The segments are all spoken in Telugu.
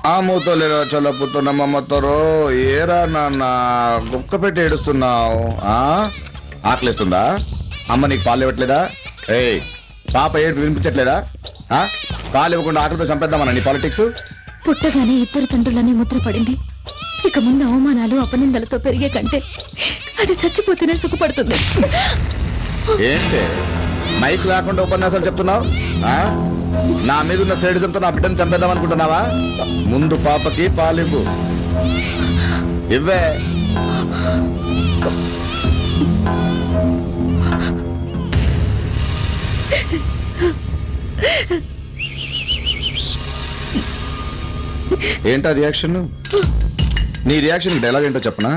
ఆ మూతలేరా చల్లపుతున్నమ్మమ్మతోరో ఏరా నాన్న గుక్క పెట్టి ఏడుస్తున్నావు? ఆకలిస్తుందా? అమ్మ నీకు పాలు ఇవ్వట్లేదా? పాప ఏడు వినిపించట్లేదా? పాలు ఇవ్వకుండా ఆకలితో చంపేద్దామన్నా నీ పాలిటిక్స్? పుట్టగానే ఇద్దరు తండ్రులని ముద్ర పడింది. ఇక ముందు అవమానాలు అపనిందలతో పెరిగే కంటే అది చచ్చిపోతేనే సుఖపడుతుంది. ఏంటి మైక్ లేకుండా ఉపన్యాసాలు చెప్తున్నావు? నా మీద ఉన్న సేడిజంతో నా బిడ్డను చంపేద్దాం అనుకుంటున్నావా? ముందు పాపకి పాలివ్వు. ఇవ్వే. ఏంటా రియాక్షన్? నీ రియాక్షన్ డైలాగ్ ఏంటో చెప్పనా?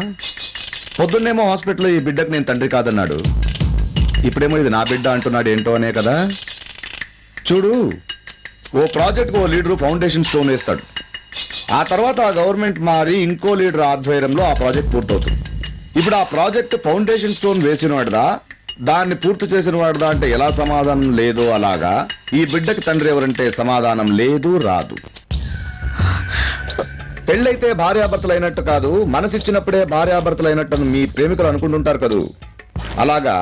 పొద్దున్నేమో హాస్పిటల్లో ఈ బిడ్డకు నేను తండ్రి కాదన్నాడు, ఇప్పుడేమో ఇది నా బిడ్డ అంటున్నాడు. ఏంటో అనే కదా. చూడు, ఓ ప్రాజెక్ట్కి ఓ లీడరు ఫౌండేషన్ స్టోన్ వేస్తాడు. ఆ తర్వాత ఆ గవర్నమెంట్ మారి ఇంకో లీడర్ ఆధ్వర్యంలో ఆ ప్రాజెక్ట్ పూర్తవుతుంది. ఇప్పుడు ఆ ప్రాజెక్ట్ ఫౌండేషన్ స్టోన్ వేసిన వాడిదా, దాన్ని పూర్తి చేసిన వాడిదా అంటే ఎలా సమాధానం లేదో అలాగా ఈ బిడ్డకి తండ్రి ఎవరంటే సమాధానం లేదు, రాదు. పెళ్ళైతే భార్యాభర్తలు అయినట్టు కాదు, మనసిచ్చినప్పుడే భార్యాభర్తలు అయినట్టు మీ ప్రేమికులు అనుకుంటుంటారు కదూ. అలాగా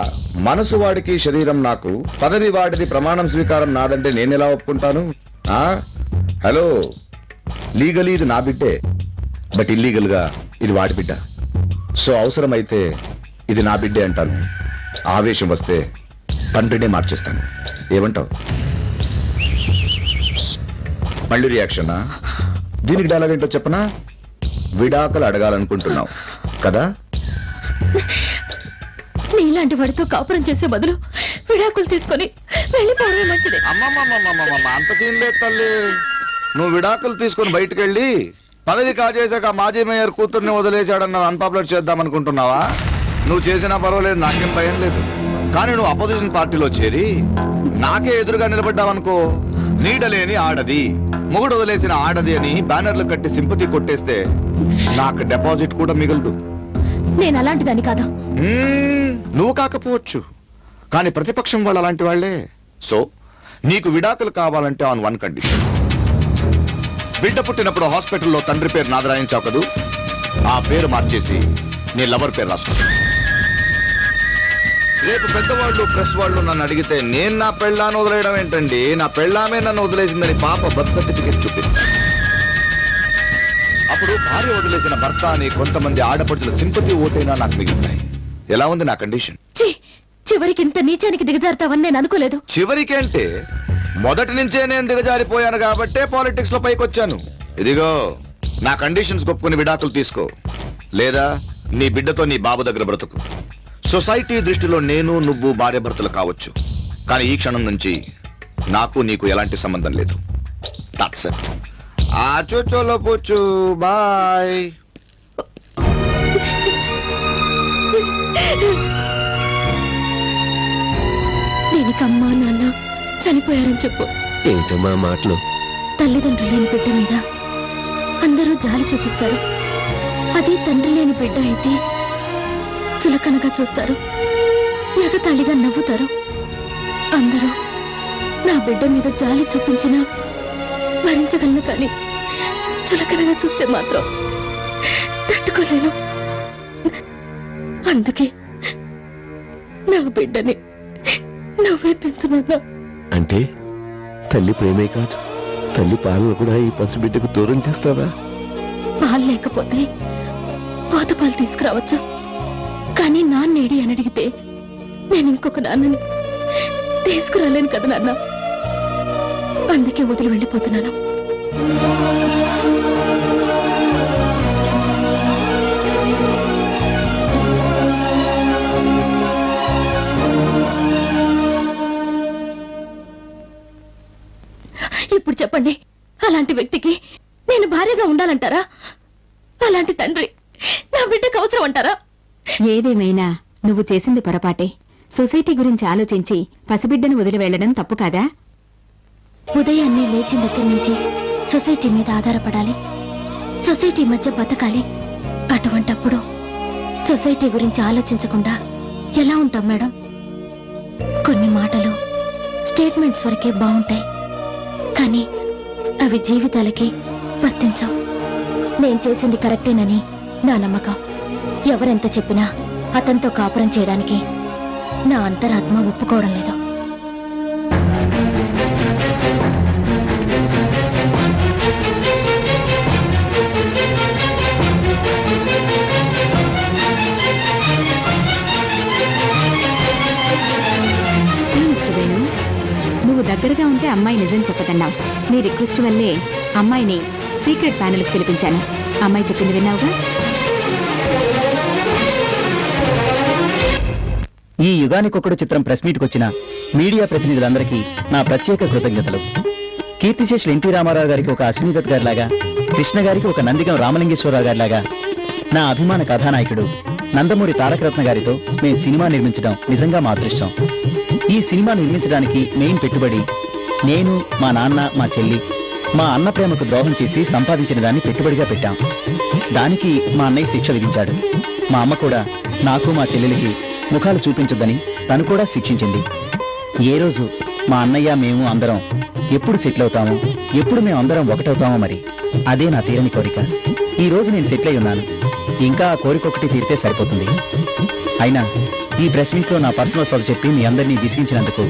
మనసు వాడికి, శరీరం నాకు, పదవి వాడిది, ప్రమాణం స్వీకారం నాదంటే నేనెలా ఒప్పుకుంటాను? హలో, లీగలీ ఇది నా బిడ్డే, బట్ ఇల్లీగల్ గా ఇది వాడి బిడ్డ. సో అవసరమైతే ఇది నా బిడ్డే అంటాను, ఆవేశం వస్తే తండ్రినే మార్చేస్తాను. ఏమంటావు? మళ్ళీ రియాక్షనా? దీనికి డైలాగ్ ఏంటో చెప్పనా? విడాకులు అడగాలనుకుంటున్నావు కదా? నీలాంటి వాడితో కాపురం చేసే బదులు విడాకులు తీసుకొని వెళ్ళిపోవడం మంచిది. అమ్మమ్మమ్మమ్మమ్మ, అంత సీన్ లేదు తల్లి. నువ్వు విడాకులు తీసుకొని బయటకు వెళ్ళి పదవి కాజేశాక మాజీ మేయర్ కూతుర్ని వదిలేశాడన్న అన్పాపులర్ చేద్దాం అనుకుంటున్నావా? నువ్వు చేసినా పర్వాలేదు, నాకేం భయం లేదు. కానీ నువ్వు అపోజిషన్ పార్టీలో చేరి నాకే ఎదురుగా నిలబడ్డావనుకో, నీడలేని ఆడది, మొగుడు వదిలేసిన ఆడది అని బ్యానర్లు కట్టి సింపతి కొట్టేస్తే నాకు డిపాజిట్ కూడా మిగలదు. నేను అలాంటి దాన్ని కాదు. నువ్వు కాకపోవచ్చు, కానీ ప్రతిపక్షం వాళ్ళు అలాంటి వాళ్లే. సో నీకు విడాకులు కావాలంటే ఆన్ వన్ కండిషన్. బిడ్డ పుట్టినప్పుడు హాస్పిటల్లో తండ్రి పేరు నాది రాయించావు కదూ, ఆ పేరు మార్చేసి నీ లవర్ పేరు రాసుకో. రేపు పెద్దవాళ్ళు, ప్రెస్ వాళ్ళు నన్ను అడిగితే నేను నా పెళ్ళాన్ని వదిలేయడం ఏంటండి, నా పెళ్ళామే నన్ను వదిలేసిందని పాప బర్త్ సర్టిఫికెట్ చూపిస్తాను. అప్పుడు భార్య వదిలేసిన భర్త అని కొంతమంది ఆడపడుచుల సింపతి ఓటైనా నాకు మిగులుతాయి. ఎలా ఉంది నా కండిషన్? చివరికి ఇంత నీచానికి దిగజారుతావని నేను అనుకోలేదు. చివరికి అంటే మొదటి నుంచే నేను దిగజారిపోయాను కాబట్టే పాలిటిక్స్ లో పైకొచ్చాను. ఇదిగో నా కండిషన్స్ ఒప్పుకుని విడాకులు తీసుకో, లేదా నీ బిడ్డతో నీ బాబు దగ్గర బ్రతుకు. సొసైటీ దృష్టిలో నేను నువ్వు భార్య భర్తలు కావచ్చు, కానీ ఈ క్షణం నుంచి నాకు నీకు ఎలాంటి సంబంధం లేదు. That's it. చోచోలో పోచు, బాయ్. దీనికి అమ్మా నాన్న చనిపోయారని చెప్పు. ఏంటమ్మా మాటలు? తల్లిదండ్రులు లేని బిడ్డ మీద అందరూ జాలి చూపిస్తారు. అది తండ్రి లేని బిడ్డ అయితే చులకనగా చూస్తారు, ఎగతాళిగా నవ్వుతారు. అందరూ నా బిడ్డ మీద జాలి చూపించినా భరించగలను, కానీ చులకనగా చూస్తే మాత్రం తట్టుకోలేను. అందుకే నా బిడ్డని నువ్వే పెంచమన్నా. అంటే తల్లి ప్రేమే కాదు, తల్లి పాలను కూడా ఈ పసిబిడ్డకు దూరం చేస్తావా? పాలు లేకపోతే పోత పాలు తీసుకురావచ్చు, కానీ నాన్నేడి అని అడిగితే నేను ఇంకొక నాన్నని తీసుకురాలేను కదా నాన్న. అందుకే వదిలి వెళ్ళిపోతున్నాను. ఇప్పుడు చెప్పండి, అలాంటి వ్యక్తికి నేను భార్యగా ఉండాలంటారా? అలాంటి తండ్రి నా బిడ్డకు అవసరం అంటారా? ఏదేమైనా నువ్వు చేసింది పొరపాటే. సొసైటీ గురించి ఆలోచించి పసిబిడ్డను వదిలి వెళ్లడం తప్పు కాదా? ఉదయాన్నే లేచిన దగ్గర నుంచి సొసైటీ మీద ఆధారపడాలి, సొసైటీ మధ్య బతకాలి. అటువంటప్పుడు సొసైటీ గురించి ఆలోచించకుండా ఎలా ఉంటాం మేడం? కొన్ని మాటలు స్టేట్మెంట్స్ వరకే బాగుంటాయి, కానీ అవి జీవితాలకి వర్తించవు. నేను చేసింది కరెక్టేనని నా నమ్మకం. ఎవరెంత చెప్పినా అతనితో కాపురం చేయడానికి నా అంతరాత్మ ఒప్పుకోవడం లేదు. నువ్వు దగ్గరగా ఉంటే అమ్మాయి నిజం చెప్పదన్నావు. నీ రిక్వెస్ట్ వల్లే అమ్మాయిని సీక్రెట్ ప్యానెల్కి పిలిపించాను. అమ్మాయి చెప్పింది విన్నావుగా? ఈ యుగానికొకడు చిత్రం ప్రెస్ మీట్కి వచ్చిన మీడియా ప్రతినిధులందరికీ నా ప్రత్యేక కృతజ్ఞతలు. కీర్తిశేషులు ఎన్టీ రామారావు గారికి ఒక అశ్వనీదత్ గారిలాగా, కృష్ణ గారికి ఒక నందిగం రామలింగేశ్వరరావు గారిలాగా నా అభిమాన కథానాయకుడు నందమూరి తారకరత్న గారితో మేము సినిమా నిర్మించడం నిజంగా మా అదృష్టం. ఈ సినిమా నిర్మించడానికి మెయిన్ పెట్టుబడి నేను, మా నాన్న, మా చెల్లి, మా అన్న ప్రేమకు ద్రోహం చేసి సంపాదించిన దాన్ని పెట్టుబడిగా పెట్టాం. దానికి మా అన్నయ్య శిక్ష విధించాడు. మా అమ్మ కూడా నాకు, మా చెల్లెలికి ముఖాలు చూపించొద్దని తను కూడా శిక్షించింది. ఏ రోజు మా అన్నయ్య మేము అందరం ఎప్పుడు సెటిల్ అవుతామో, ఎప్పుడు మేము అందరం ఒకటవుతామో మరి అదే నా తీరని కోరిక. ఈ రోజు నేను సెటిల్ అయి ఉన్నాను. ఇంకా ఆ కోరికొకటి తీరితే సరిపోతుంది. అయినా ఈ ప్రెస్ మీట్లో నా పర్సనల్ సాల్వ్ చెప్పి మీ అందరినీ విసిగించినందుకు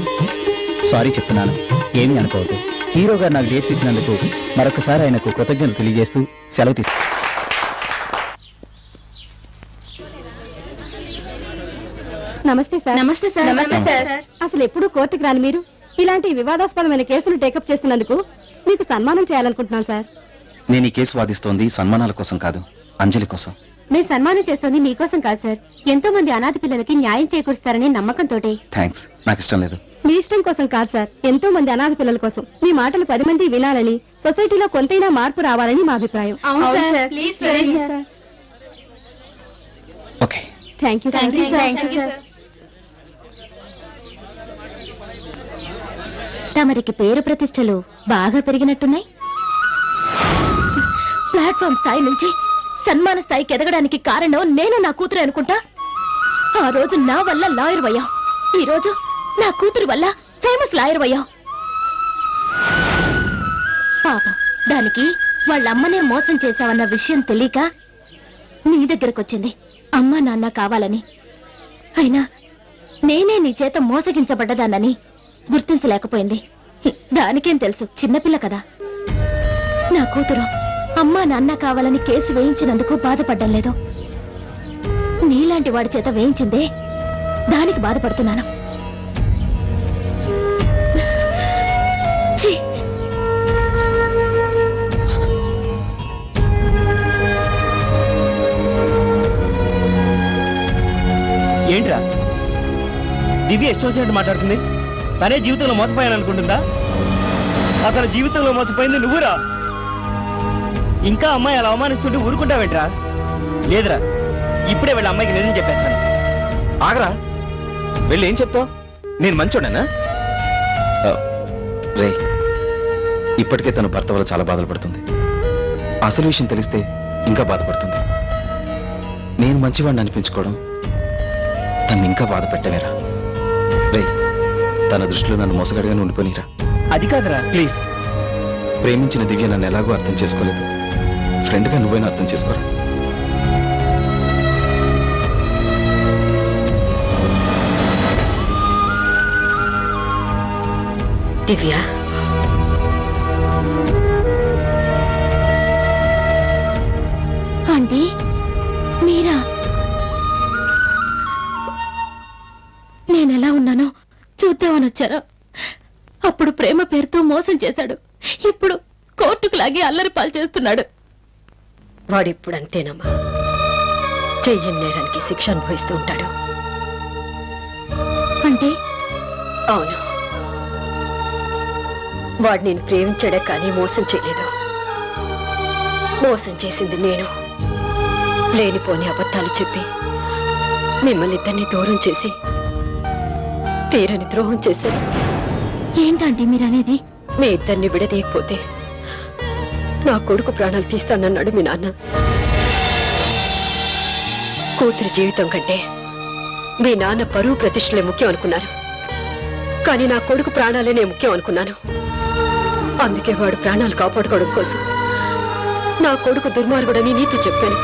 సారీ చెప్తున్నాను. ఏమీ అనుకోవద్దు. హీరో గారు నాకు డేట్స్ ఇచ్చినందుకు మరొకసారి ఆయనకు కృతజ్ఞతలు తెలియజేస్తూ సెలవు తీసుకు. నమస్తే సార్. నమస్తే సార్. నమస్తే సార్. అసలు ఎప్పుడు కోర్టుకు రాని మీరు ఇలాంటి వివాదాస్పదమైన కేసులు టేకప్ చేస్తున్నందుకు మీకు సన్మానం చేయాలనుకుంటున్నాను సార్. నేను ఈ కేసు వాదిస్తోంది సన్మానాల కోసం కాదు, అంజలి కోసం. మేము సన్మానం చేస్తోంది మీకోసం కాదు సార్. ఎంతో మంది అనాథ పిల్లలకి న్యాయం చేకూరుస్తారనే నమ్మకంతో. థ్యాంక్స్, నాకు ఇష్టం లేదు. మీ ఇష్టం కోసం కాదు సార్, ఎంతో మంది అనాథ పిల్లల కోసం. మీ మాటలు 10 మంది వినాలని, సొసైటీలో కొంతైనా మార్పు రావాలని మా అభిప్రాయం. Okay, thank you. తమరికి పేరు ప్రతిష్టలు బాగా పెరిగినట్టున్నాయి. ప్లాట్ఫామ్ స్థాయి నుంచి సన్మాన స్థాయికి ఎదగడానికి కారణం నేను, నా కూతురు అనుకుంటా. ఆ రోజు నా వల్ల లాయర్ అయ్యావు, ఈ రోజు నా కూతురు వల్ల ఫేమస్ లాయర్ అయ్యావు. పాపం దానికి వాళ్ళమ్మనే మోసం చేశావన్న విషయం తెలియక నీ దగ్గరకొచ్చింది అమ్మా నాన్న కావాలని. అయినా నేనే నీ చేత మోసగించబడ్డదానని గుర్తించలేకపోయింది. దానికేం తెలుసు, చిన్నపిల్ల కదా. నా కూతురు అమ్మా నాన్న కావాలని కేసు వేయించినందుకు బాధపడ్డం లేదు. నీలాంటి వాడి చేత వేయించిందే దానికి బాధపడుతున్నాను. ఏంట్రా దివ్య ఇష్టం వచ్చినట్టు మాట్లాడుతుంది? తనే జీవితంలో మోసపోయాను అనుకుంటుందా? అతని జీవితంలో మోసపోయింది నువ్వురా. ఇంకా అమ్మాయి అలా అవమానిస్తుంటే ఊరుకుంటావేంట్రా? లేదురా, ఇప్పుడే వెళ్ళి అమ్మాయికి నిజం చెప్పేస్తాను. ఆగరా, వెళ్ళి ఏం చెప్తావు? నేను మంచోడనా? రే, ఇప్పటికే తన భర్త వల్ల చాలా బాధలు పడుతుంది. అసలు విషయం తెలిస్తే ఇంకా బాధపడుతుంది. నేను మంచివాడిని అనిపించుకోవడం తను ఇంకా బాధ పెట్టలేరా? రే, తన దృష్టిలో నన్ను మోసగాడిగానే ఉండిపోయిరా. అది కాదురా. ప్లీజ్, ప్రేమించిన దివ్య నన్ను ఎలాగో అర్థం చేసుకోలేదు. ఫ్రెండ్గా నువ్వైనా అర్థం చేసుకోరా. దివ్య, ఆంటీ మీరా? నేనెలా ఉన్నానో చూద్దామని వచ్చారా? అప్పుడు ప్రేమ పేరుతో మోసం చేశాడు, ఇప్పుడు కోర్టుకు లాగి అల్లరి పాలు చేస్తున్నాడు. వాడిప్పుడు అంతేనమ్మా, చెయ్యని నేరానికి శిక్ష అనుభవిస్తూ ఉంటాడు. అంటే? అవును, వాడు నేను ప్రేమించాడే కానీ మోసం చేయలేదు. మోసం చేసింది నేను. లేనిపోని అబద్ధాలు చెప్పి మిమ్మల్ని ఇద్దరిని దూరం చేసి తీరని ద్రోహం చేశాను. ఏంటంటే మీరనేది? మీ ఇద్దరిని విడదీయకపోతే నా కొడుకు ప్రాణాలు తీస్తానన్నాడు మీ నాన్న. కూతురి జీవితం కంటే మీ నాన్న పరువు ప్రతిష్టలే ముఖ్యం అనుకున్నారు, కానీ నా కొడుకు ప్రాణాలేనే ముఖ్యం అనుకున్నాను. అందుకే వాడు ప్రాణాలు కాపాడుకోవడం కోసం నా కొడుకు దుర్మార్గుడని నీతో చెప్పాను.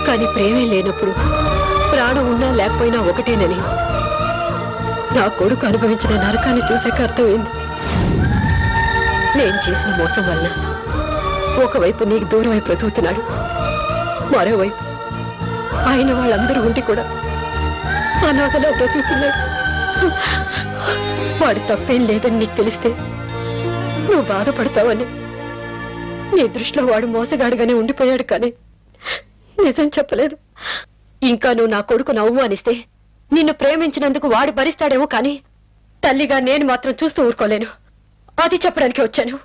కానీ ప్రేమే లేనప్పుడు ప్రాణం ఉన్నా లేకపోయినా ఒకటేనని నా కొడుకు అనుభవించిన నరకాన్ని చూసాక అర్థమైంది. నేను చేసిన మోసం వల్ల ఒకవైపు నీకు దూరమై బ్రతుకుతున్నాడు, మరోవైపు ఆయన వాళ్ళందరూ ఉండి కూడా అనాథలా బ్రతుకుతున్నాడు. వాడు తప్పేం లేదని నీకు తెలిస్తే నువ్వు బాధపడతావని నీ దృష్టిలో వాడు మోసగాడుగానే ఉండిపోయాడు, కానీ నిజం చెప్పలేదు. ఇంకా నువ్వు నా కొడుకును అవమానిస్తే నిన్ను ప్రేమించినందుకు వాడు భరిస్తాడేమో, కానీ తల్లిగా నేను మాత్రం చూస్తూ ఊరుకోలేను. అది చెప్పడానికి వచ్చాను.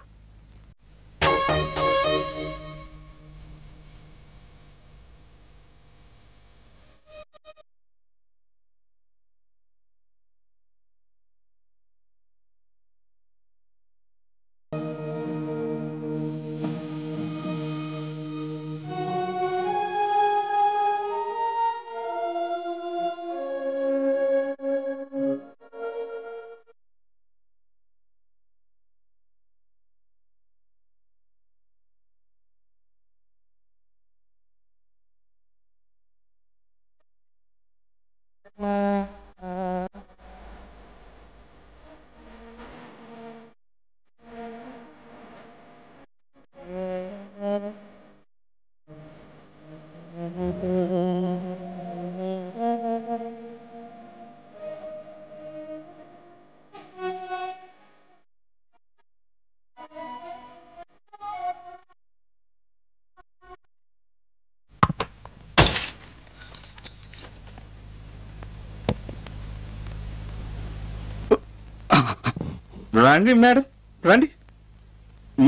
రండి మేడం, రండి.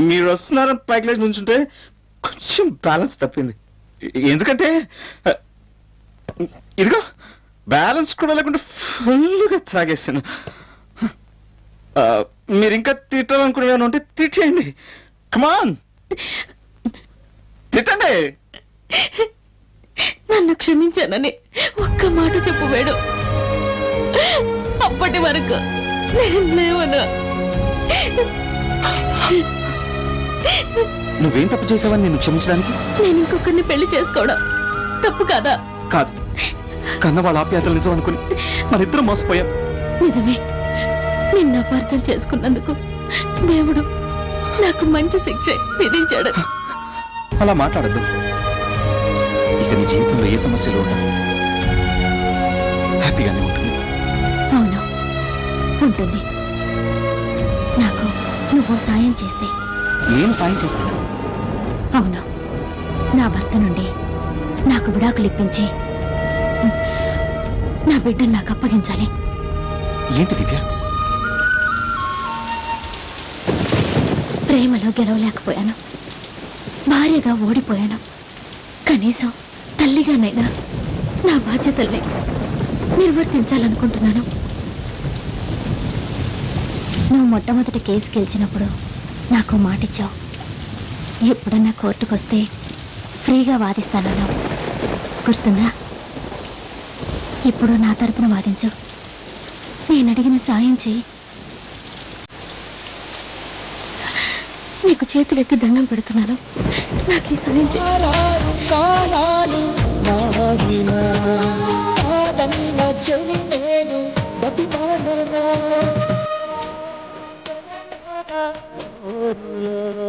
మీరు వస్తున్నారని పైకి లేచి నుంచుంటే కొంచెం బ్యాలెన్స్ తప్పింది. ఎందుకంటే ఇదిగో బ్యాలెన్స్ కూడా లేకుండా ఫుల్గా తాగేసాను. మీరు ఇంకా తిట్టాలనుకునేవాను ఉంటే తిట్టేయండి. కమాన్, తిట్టండి. నన్ను క్షమించానని ఒక్క మాట చెప్పు మేడం. అప్పటి వరకు నేను లేవను. నువ్వేం తప్పు చేసావని నేను క్షమించడానికి? నేను ఇంకొకరిని పెళ్లి చేసుకోవడం తప్పు కాదా? కాదు, కన్న వాళ్ళ ఆప్యాయతలు నిజం అనుకుని మనిద్దరం మోసపోయాం. నిజమే, నిన్ను అపార్థం చేసుకున్నందుకు దేవుడు నాకు మంచి శిక్ష విధించాడు. అలా మాట్లాడద్దు. ఇక నీ జీవితంలో ఏ సమస్యలు ఉండవు, హ్యాపీగానే ఉంటుంది. అవును, ఉంటుంది. నాకు నువ్వు సాయం చేస్తే. నేను సాయం చేస్తాను? అవును, నా భర్త నుండి నాకు విడాకులు ఇప్పించి నా బిడ్డను నాకు అప్పగించాలి. ఏంటి దివ్య? ప్రేమలో గెలవలేకపోయాను, భార్యగా ఓడిపోయాను. కనీసం తల్లిగానైనా నా బాధ్యతల్ని నిర్వర్తించాలనుకుంటున్నాను. నువ్వు మొట్టమొదటి కేసు గెలిచినప్పుడు నాకు మాటిచ్చావు. ఎప్పుడన్నా కోర్టుకొస్తే ఫ్రీగా వాదిస్తానన్నావు, గుర్తుందా? ఇప్పుడు నా తరపున వాదించు. నేను అడిగిన సాయం చెయ్యి. నీకు చేతులెత్తి దండం పెడుతున్నాను, నాకు ఈ సాయం చెయ్యి. Oh